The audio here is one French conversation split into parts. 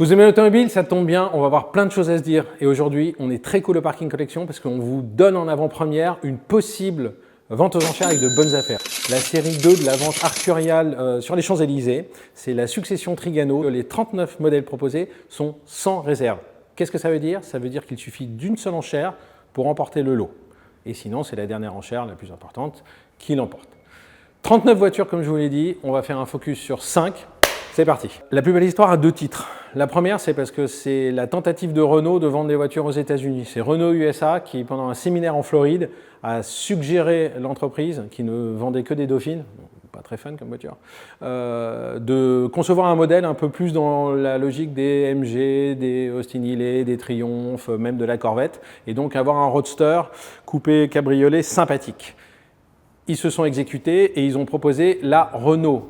Vous aimez l'automobile, ça tombe bien, on va avoir plein de choses à se dire. Et aujourd'hui, on est très cool au Parking Collection parce qu'on vous donne en avant-première une possible vente aux enchères avec de bonnes affaires. La série 2 de la vente arcuriale sur les Champs-Élysées, c'est la succession Trigano. Les 39 modèles proposés sont sans réserve. Qu'est-ce que ça veut dire? Ça veut dire qu'il suffit d'une seule enchère pour remporter le lot. Et sinon, c'est la dernière enchère, la plus importante, qui l'emporte. 39 voitures, comme je vous l'ai dit, on va faire un focus sur 5. C'est parti. La plus belle histoire a deux titres. La première, c'est parce que c'est la tentative de Renault de vendre des voitures aux États-Unis. C'est Renault USA qui, pendant un séminaire en Floride, a suggéré l'entreprise, qui ne vendait que des Dauphines, pas très fun comme voiture, de concevoir un modèle un peu plus dans la logique des MG, des Austin Healey, des Triumph, même de la Corvette, et donc avoir un roadster coupé cabriolet sympathique. Ils se sont exécutés et ils ont proposé la Renault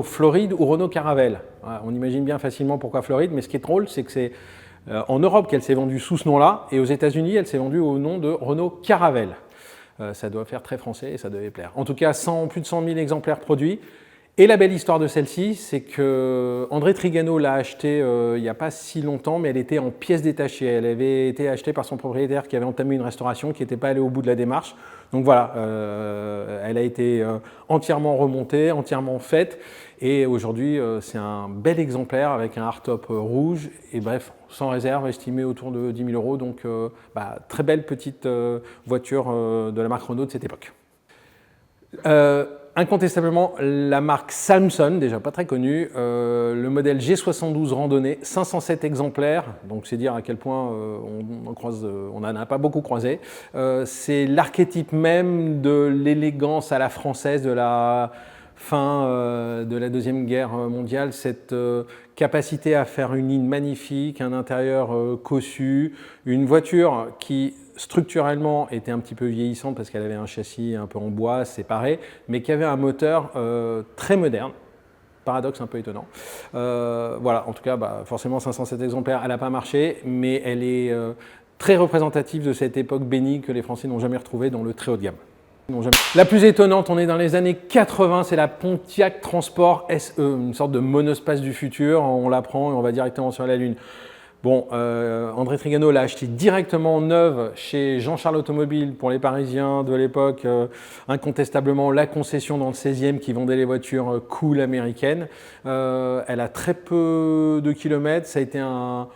Floride ou Renault Caravelle. Voilà, on imagine bien facilement pourquoi Floride, mais ce qui est drôle, c'est que c'est en Europe qu'elle s'est vendue sous ce nom-là, et aux États-Unis, elle s'est vendue au nom de Renault Caravelle. Ça doit faire très français et ça devait plaire. En tout cas, plus de 100 000 exemplaires produits. Et la belle histoire de celle-ci, c'est que André Trigano l'a achetée il n'y a pas si longtemps, mais elle était en pièces détachées. Elle avait été achetée par son propriétaire qui avait entamé une restauration, qui n'était pas allé au bout de la démarche. Donc voilà, elle a été entièrement remontée, entièrement faite. Et aujourd'hui, c'est un bel exemplaire avec un hardtop rouge. Et bref, sans réserve, estimé autour de 10 000 €. Donc très belle petite voiture de la marque Renault de cette époque. Incontestablement, la marque Salmson, déjà pas très connue, le modèle G72 randonnée, 507 exemplaires, donc c'est dire à quel point on n'en a pas beaucoup croisé. C'est l'archétype même de l'élégance à la française de la fin de la Deuxième Guerre mondiale, cette capacité à faire une ligne magnifique, un intérieur cossu, une voiture qui structurellement était un petit peu vieillissante parce qu'elle avait un châssis un peu en bois séparé, mais qui avait un moteur très moderne. Paradoxe un peu étonnant. Voilà, en tout cas, forcément 507 exemplaires, elle n'a pas marché, mais elle est très représentative de cette époque bénie que les Français n'ont jamais retrouvée dans le très haut de gamme. La plus étonnante, on est dans les années 80, c'est la Pontiac Transport SE, une sorte de monospace du futur. On la prend et on va directement sur la Lune. Bon, André Trigano l'a acheté directement neuve chez Jean-Charles Automobile pour les Parisiens de l'époque, incontestablement la concession dans le 16e qui vendait les voitures cool américaines. Elle a très peu de kilomètres, ça a été un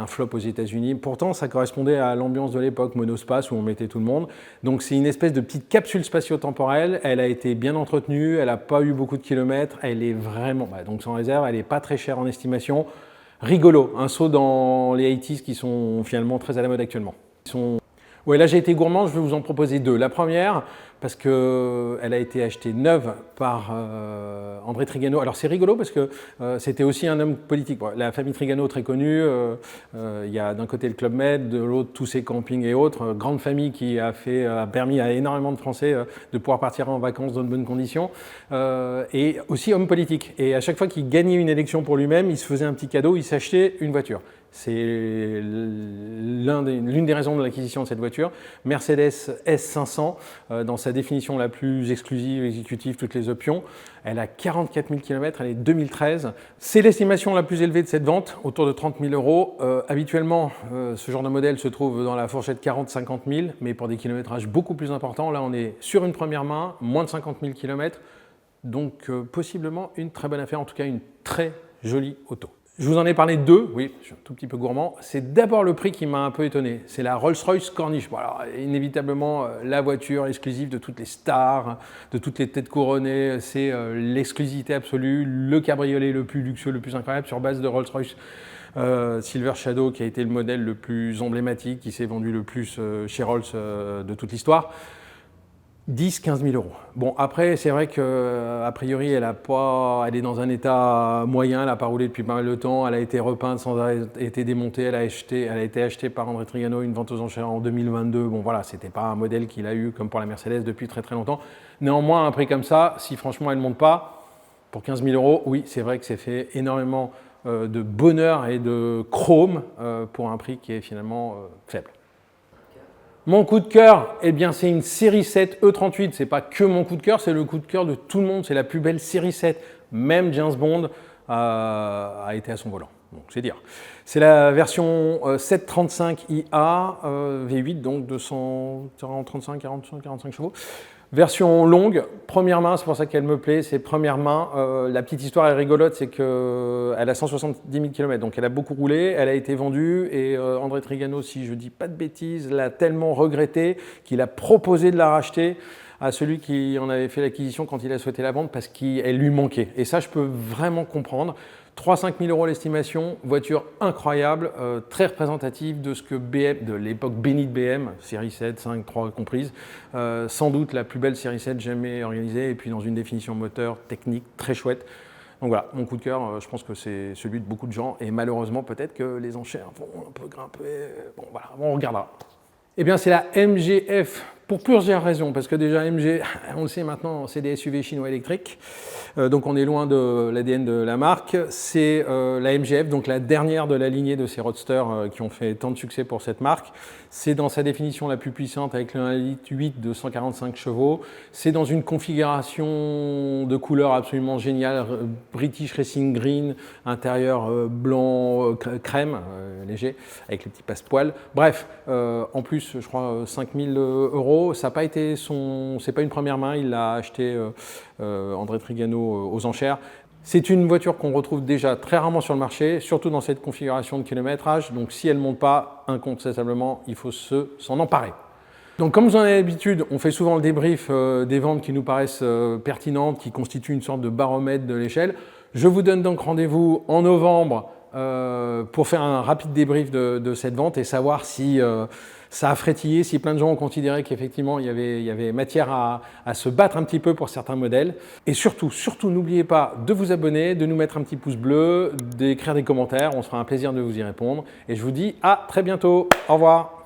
flop aux États-Unis. Pourtant, ça correspondait à l'ambiance de l'époque, monospace, où on mettait tout le monde. Donc, c'est une espèce de petite capsule spatio-temporelle. Elle a été bien entretenue, elle n'a pas eu beaucoup de kilomètres. Elle est vraiment, donc sans réserve, elle n'est pas très chère en estimation. Rigolo, un saut dans les 80s qui sont finalement très à la mode actuellement. Ouais, là j'ai été gourmand, je vais vous en proposer deux. La première, parce qu'elle a été achetée neuve par André Trigano. Alors c'est rigolo parce que c'était aussi un homme politique. Bon, la famille Trigano très connue, il y a d'un côté le Club Med, de l'autre tous ces campings et autres. Grande famille qui a permis à énormément de Français de pouvoir partir en vacances dans de bonnes conditions. Et aussi homme politique. Et à chaque fois qu'il gagnait une élection pour lui-même, il se faisait un petit cadeau, il s'achetait une voiture. C'est l'une des raisons de l'acquisition de cette voiture. Mercedes S500, dans sa définition la plus exclusive, exécutive, toutes les options. Elle a 44 000 km, elle est 2013. C'est l'estimation la plus élevée de cette vente, autour de 30 000 €. Habituellement, ce genre de modèle se trouve dans la fourchette 40-50 000, mais pour des kilométrages beaucoup plus importants. Là, on est sur une première main, moins de 50 000 km. Donc, possiblement une très bonne affaire, en tout cas une très jolie auto. Je vous en ai parlé de deux, oui, je suis un tout petit peu gourmand. C'est d'abord le prix qui m'a un peu étonné. C'est la Rolls-Royce Corniche. Bon, alors, inévitablement, la voiture exclusive de toutes les stars, de toutes les têtes couronnées. C'est l'exclusivité absolue, le cabriolet le plus luxueux, le plus incroyable sur base de Rolls-Royce Silver Shadow, qui a été le modèle le plus emblématique, qui s'est vendu le plus chez Rolls de toute l'histoire. 10-15 000 €. Bon, après, c'est vrai qu'a priori, elle est dans un état moyen, elle n'a pas roulé depuis pas mal de temps, elle a été repeinte sans avoir été démontée, elle a été achetée par André Trigano, une vente aux enchères en 2022. Bon, voilà, c'était pas un modèle qu'il a eu comme pour la Mercedes depuis très très longtemps. Néanmoins, un prix comme ça, si franchement elle ne monte pas, pour 15 000 €, oui, c'est vrai que c'est fait énormément de bonheur et de chrome pour un prix qui est finalement faible. Mon coup de cœur, eh bien, c'est une série 7 E38. C'est pas que mon coup de cœur, c'est le coup de cœur de tout le monde. C'est la plus belle série 7. Même James Bond a été à son volant. Donc c'est dire. C'est la version 735IA V8, donc 45 chevaux. Version longue, première main, c'est pour ça qu'elle me plaît, c'est première main. La petite histoire est rigolote, c'est qu'elle a 170 000 km, donc elle a beaucoup roulé, elle a été vendue, et André Trigano, si je dis pas de bêtises, l'a tellement regretté qu'il a proposé de la racheter à celui qui en avait fait l'acquisition quand il a souhaité la vendre, parce qu'elle lui manquait. Et ça, je peux vraiment comprendre. 3-5 000 euros l'estimation, voiture incroyable, très représentative de ce que BM, de l'époque bénite BM, série 7, 5, 3 comprises, sans doute la plus belle série 7 jamais organisée, et puis dans une définition moteur technique très chouette. Donc voilà, mon coup de cœur, je pense que c'est celui de beaucoup de gens, et malheureusement peut-être que les enchères vont un peu grimper, bon voilà, on regardera. Eh bien c'est la MGF, pour plusieurs raisons, parce que déjà MG, on le sait maintenant, c'est des SUV chinois électriques, donc on est loin de l'ADN de la marque. C'est la MGF, donc la dernière de la lignée de ces roadsters qui ont fait tant de succès pour cette marque. C'est dans sa définition la plus puissante avec le 1,8 litre de 145 chevaux. C'est dans une configuration de couleur absolument géniale, British Racing Green, intérieur blanc crème, léger, avec les petits passepoils. Bref, en plus, je crois 5 000 euros. Ça n'a pas été c'est pas une première main, il l'a acheté André Trigano aux enchères. C'est une voiture qu'on retrouve déjà très rarement sur le marché, surtout dans cette configuration de kilométrage. Donc si elle ne monte pas, incontestablement, il faut s'en emparer. Donc comme vous en avez l'habitude, on fait souvent le débrief des ventes qui nous paraissent pertinentes, qui constituent une sorte de baromètre de l'échelle. Je vous donne donc rendez-vous en novembre pour faire un rapide débrief de cette vente et savoir si ça a frétillé, si plein de gens ont considéré qu'effectivement il y avait matière à se battre un petit peu pour certains modèles. Et surtout, n'oubliez pas de vous abonner, de nous mettre un petit pouce bleu, d'écrire des commentaires, on se fera un plaisir de vous y répondre. Et je vous dis à très bientôt, au revoir.